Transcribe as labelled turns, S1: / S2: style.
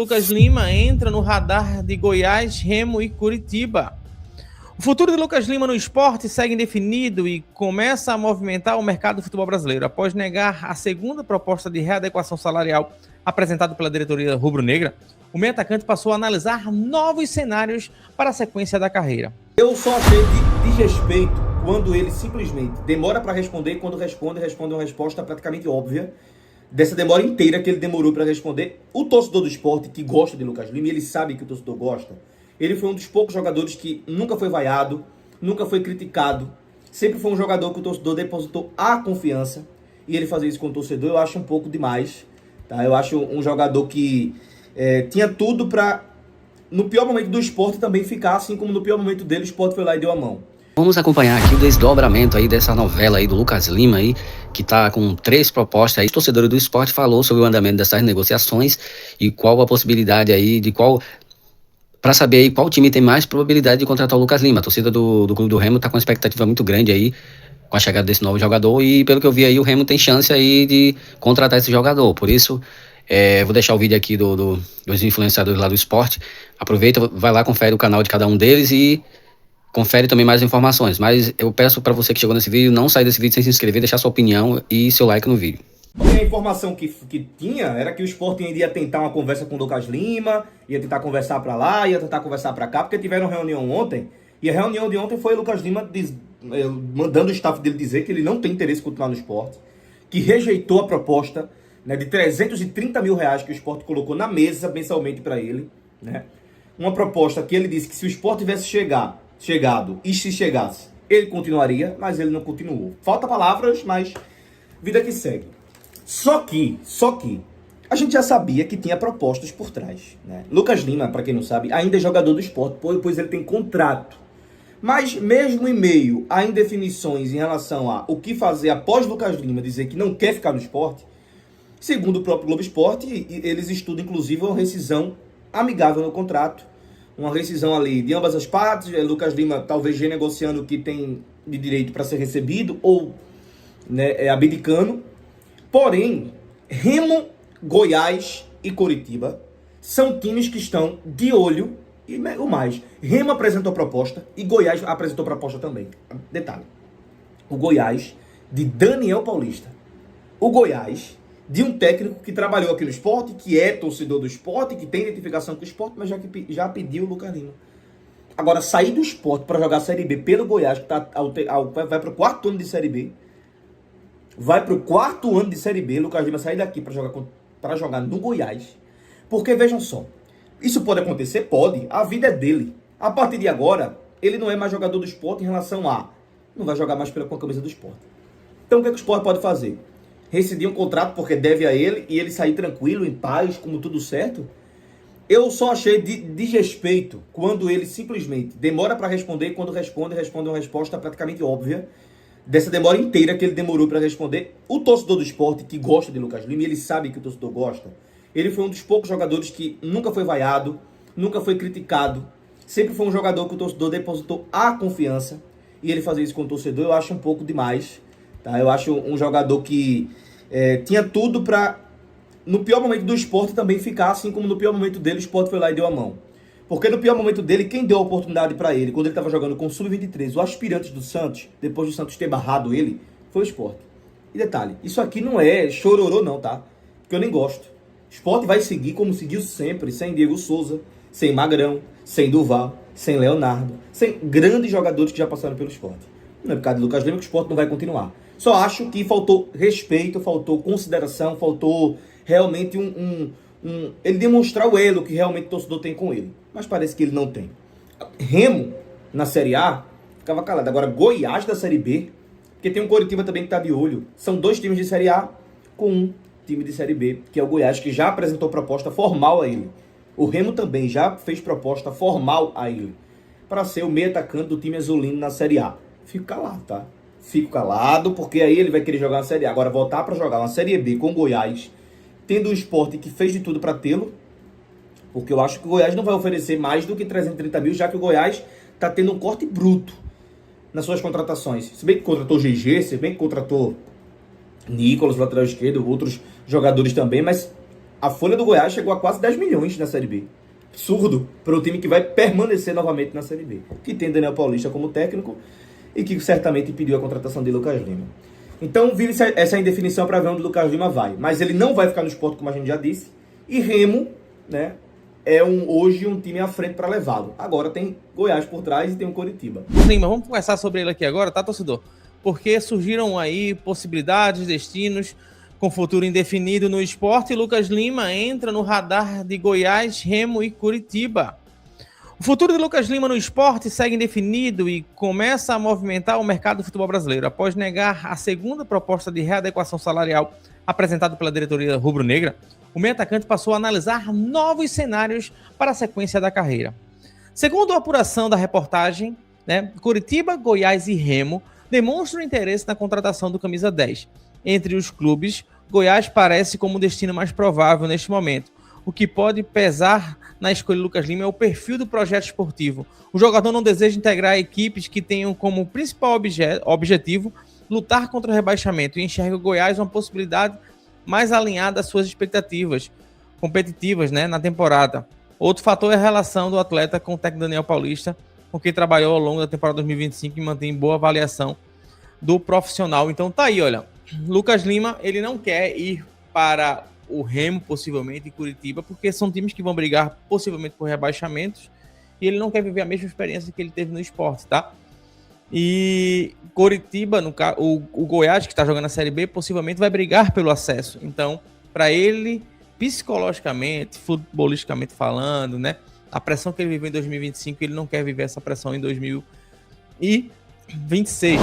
S1: Lucas Lima entra no radar de Goiás, Remo e Curitiba. O futuro de Lucas Lima no esporte segue indefinido e começa a movimentar o mercado do futebol brasileiro. Após negar a segunda proposta de readequação salarial apresentada pela diretoria rubro-negra, o meio atacante passou a analisar novos cenários para a sequência da carreira.
S2: Eu só achei desrespeito quando ele simplesmente demora para responder, quando responde uma resposta praticamente óbvia. Dessa demora inteira que ele demorou para responder, o torcedor do esporte que gosta de Lucas Lima, e ele sabe que o torcedor gosta, ele foi um dos poucos jogadores que nunca foi vaiado, nunca foi criticado, sempre foi um jogador que o torcedor depositou a confiança, e ele fazer isso com o torcedor eu acho um pouco demais, tá? Eu acho um jogador que tinha tudo para, no pior momento do esporte também ficar, assim como no pior momento dele o esporte foi lá e deu a mão.
S3: Vamos acompanhar aqui o desdobramento aí dessa novela aí do Lucas Lima aí, que tá com 3 propostas aí. O torcedor do esporte falou sobre o andamento dessas negociações e qual a possibilidade aí para saber aí qual time tem mais probabilidade de contratar o Lucas Lima. A torcida do Clube do Remo tá com uma expectativa muito grande aí com a chegada desse novo jogador e pelo que eu vi aí o Remo tem chance aí de contratar esse jogador. Por isso, vou deixar o vídeo aqui dos influenciadores lá do esporte. Aproveita, vai lá, confere o canal de cada um deles e confere também mais informações, mas eu peço para você que chegou nesse vídeo não sair desse vídeo sem se inscrever, deixar sua opinião e seu like no vídeo.
S2: A informação que tinha era que o Sport ia tentar uma conversa com o Lucas Lima, ia tentar conversar para lá, ia tentar conversar para cá, porque tiveram reunião ontem, e a reunião de ontem foi o Lucas Lima mandando o staff dele dizer que ele não tem interesse em continuar no Sport, que rejeitou a proposta, né, de 330 mil reais que o Sport colocou na mesa mensalmente para ele, né? Uma proposta que ele disse que se o Sport tivesse chegado, e se chegasse, ele continuaria, mas ele não continuou. Falta palavras, mas vida que segue. Só que, a gente já sabia que tinha propostas por trás, né? Lucas Lima, para quem não sabe, ainda é jogador do Sport, pois ele tem contrato. Mas mesmo em meio a indefinições em relação a o que fazer após Lucas Lima dizer que não quer ficar no Sport, segundo o próprio Globo Esporte, eles estudam inclusive uma rescisão amigável no contrato, uma rescisão ali de ambas as partes, Lucas Lima talvez renegociando o que tem de direito para ser recebido, ou, né, abdicando. Porém, Remo, Goiás e Curitiba são times que estão de olho, e o mais, Remo apresentou proposta e Goiás apresentou proposta também. Detalhe, o Goiás de Daniel Paulista, o Goiás de um técnico que trabalhou aqui no Sport, que é torcedor do Sport, que tem identificação com o Sport, mas já pediu o Lucas Lima. Agora, sair do Sport para jogar a Série B pelo Goiás, que vai para o 4º ano de Série B, Lucas Lima sair daqui para jogar no Goiás. Porque, vejam só, isso pode acontecer? Pode. A vida é dele. A partir de agora, ele não é mais jogador do Sport em relação a... não vai jogar mais com a camisa do Sport. Então, o que o Sport pode fazer? Rescindir um contrato porque deve a ele e ele sair tranquilo, em paz, como tudo certo? Eu só achei desrespeito quando ele simplesmente demora para responder e quando responde uma resposta praticamente óbvia. Dessa demora inteira que ele demorou para responder, o torcedor do esporte que gosta de Lucas Lima, e ele sabe que o torcedor gosta, ele foi um dos poucos jogadores que nunca foi vaiado, nunca foi criticado, sempre foi um jogador que o torcedor depositou a confiança, e ele fazer isso com o torcedor eu acho um pouco demais. Tá? Eu acho um jogador que tinha tudo para, no pior momento do esporte também ficar, assim como no pior momento dele o esporte foi lá e deu a mão. Porque no pior momento dele, quem deu a oportunidade para ele, quando ele estava jogando com o Sub-23, o aspirante do Santos, depois do Santos ter barrado ele, foi o Sport. E detalhe, isso aqui não é chororô não, tá? Porque eu nem gosto. O Sport vai seguir como seguiu sempre, sem Diego Souza, sem Magrão, sem Duval, sem Leonardo, sem grandes jogadores que já passaram pelo Sport. Não é por causa de Lucas Lima que o Sport não vai continuar. Só acho que faltou respeito, faltou consideração, faltou realmente ele demonstrar o elo que realmente o torcedor tem com ele. Mas parece que ele não tem. Remo, na Série A, ficava calado. Agora, Goiás da Série B, porque tem um Curitiba também que está de olho. São 2 times de Série A com um time de Série B, que é o Goiás, que já apresentou proposta formal a ele. O Remo também já fez proposta formal a ele, para ser o meio atacante do time azulino na Série A. Fico calado, tá? Fico calado, porque aí ele vai querer jogar na Série A. Agora, voltar para jogar uma Série B com o Goiás, tendo um Sport que fez de tudo para tê-lo, porque eu acho que o Goiás não vai oferecer mais do que 330 mil, já que o Goiás está tendo um corte bruto nas suas contratações. Se bem que contratou GG, se bem que contratou Nicolas, lateral esquerdo, outros jogadores também, mas A folha do Goiás chegou a quase 10 milhões na Série B. Absurdo para o time que vai permanecer novamente na Série B. Que tem Daniel Paulista como técnico e que certamente impediu a contratação de Lucas Lima. Então vive essa indefinição para ver onde o Lucas Lima vai. Mas ele não vai ficar no Sport, como a gente já disse. E Remo, né, é hoje um time à frente para levá-lo. Agora tem Goiás por trás e tem o Coritiba.
S1: Lima, vamos conversar sobre ele aqui agora, tá, torcedor? Porque surgiram aí possibilidades, destinos com futuro indefinido no Sport e Lucas Lima entra no radar de Goiás, Remo e Coritiba. O futuro de Lucas Lima no Sport segue indefinido e começa a movimentar o mercado do futebol brasileiro. Após negar a segunda proposta de readequação salarial apresentada pela diretoria rubro-negra, o meio-atacante passou a analisar novos cenários para a sequência da carreira. Segundo a apuração da reportagem, Coritiba, Goiás e Remo demonstram interesse na contratação do camisa 10. Entre os clubes, Goiás parece como o destino mais provável neste momento. O que pode pesar na escolha de Lucas Lima é o perfil do projeto esportivo. O jogador não deseja integrar equipes que tenham como principal objetivo lutar contra o rebaixamento e enxerga o Goiás uma possibilidade mais alinhada às suas expectativas competitivas, na temporada. Outro fator é a relação do atleta com o técnico Daniel Paulista, com quem trabalhou ao longo da temporada 2025 e mantém boa avaliação do profissional. Então tá aí, olha, Lucas Lima, ele não quer ir para o Remo, possivelmente, e Coritiba, porque são times que vão brigar possivelmente por rebaixamentos e ele não quer viver a mesma experiência que ele teve no Sport, tá? E Coritiba, o Goiás, que está jogando a Série B, possivelmente vai brigar pelo acesso. Então, para ele, psicologicamente, futebolisticamente falando, a pressão que ele viveu em 2025, ele não quer viver essa pressão em 2026.